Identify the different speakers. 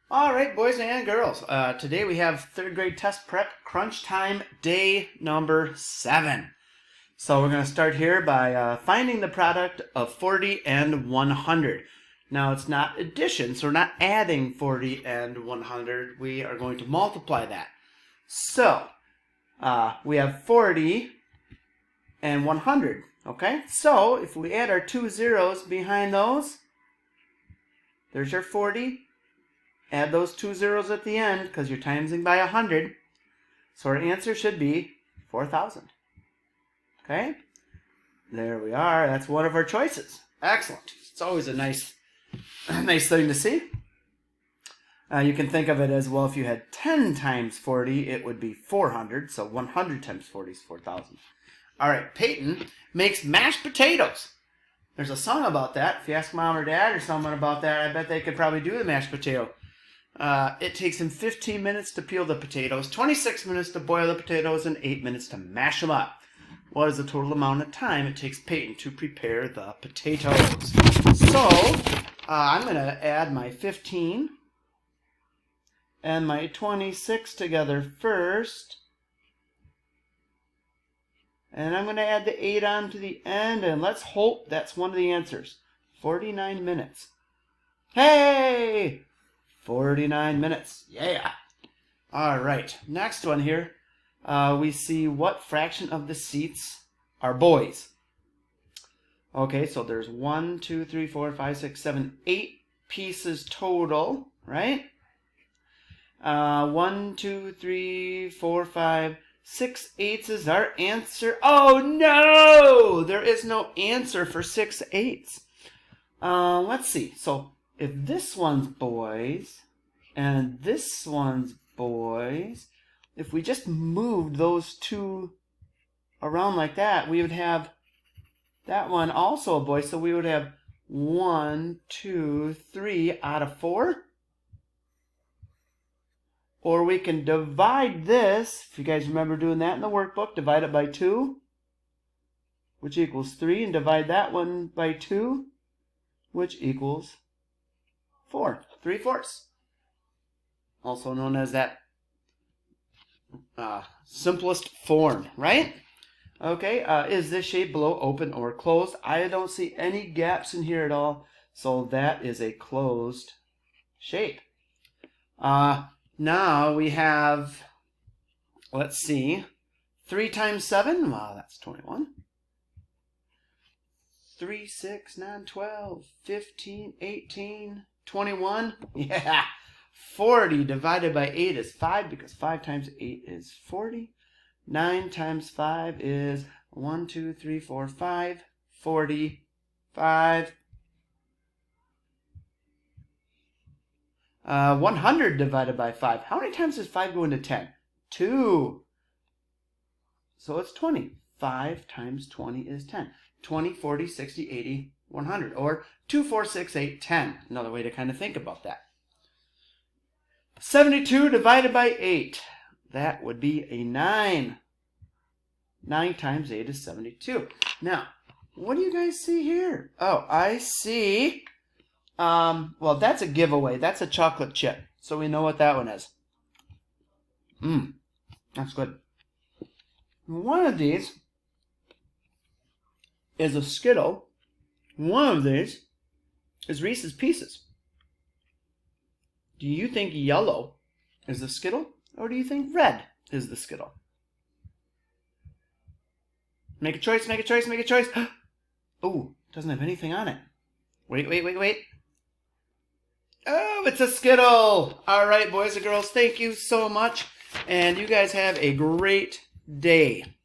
Speaker 1: All right, boys and girls. Today we have third grade test prep crunch time day number 7. So we're going to start here by finding the product of 40 and 100. Now it's not addition, so we're not adding 40 and 100. We are going to multiply that. So we have 40 and 100. Okay, so if we add our 2 zeros behind those, there's your 40. Add those 2 zeros at the end because you're timesing by 100. So our answer should be 4,000. Okay? There we are. That's one of our choices. Excellent. It's always a nice thing to see. You can think of it as, well, if you had 10 times 40, it would be 400. So 100 times 40 is 4,000. All right, Peyton makes mashed potatoes. There's a song about that. If you ask mom or dad or someone about that, I bet they could probably do the mashed potato. It takes him 15 minutes to peel the potatoes, 26 minutes to boil the potatoes, and 8 minutes to mash them up. What is the total amount of time it takes Peyton to prepare the potatoes? So, I'm going to add my 15 and my 26 together first. And I'm going to add the 8 on to the end, and let's hope that's one of the answers. 49 minutes. Hey! 49 minutes. Yeah. All right. Next one here. We see what fraction of the seats are boys. Okay, so there's 1, 2, 3, 4, 5, 6, 7, 8 pieces total, right? 1, 2, 3, 4, 5, 6 eighths is our answer. Oh no! There is no answer for 6 eighths. Let's see. So if this one's boys and this one's boys, if we just moved those two around like that, we would have that one also a boy. So we would have 1, 2, 3 out of 4. Or we can divide this, if you guys remember doing that in the workbook, divide it by 2, which equals 3, and divide that one by 2, which equals 4, 3/4. Also known as that simplest form, right? Okay, is this shape below open or closed? I don't see any gaps in here at all, so that is a closed shape. Now we have, let's see, 3 times 7, wow, that's 21. 3, 6, 9, 12, 15, 18, 21. Yeah, 40 divided by 8 is 5 because 5 times 8 is 40. 9 times 5 is 1, 2, 3, 4, 5. 45. 100 divided by 5. How many times does 5 go into 10? 2. So it's 20. 5 times 20 is 10. 20, 40, 60, 80, 100. Or 2, 4, 6, 8, 10. Another way to kind of think about that. 72 divided by 8. That would be a 9. 9 times 8 is 72. Now, what do you guys see here? Oh, I see. Well, that's a giveaway. That's a chocolate chip. So we know what that one is. That's good. One of these is a Skittle. One of these is Reese's Pieces. Do you think yellow is the Skittle, or do you think red is the Skittle? Make a choice, make a choice, make a choice. Oh, doesn't have anything on it. Wait. Oh, it's a Skittle. All right, boys and girls, thank you so much. And you guys have a great day.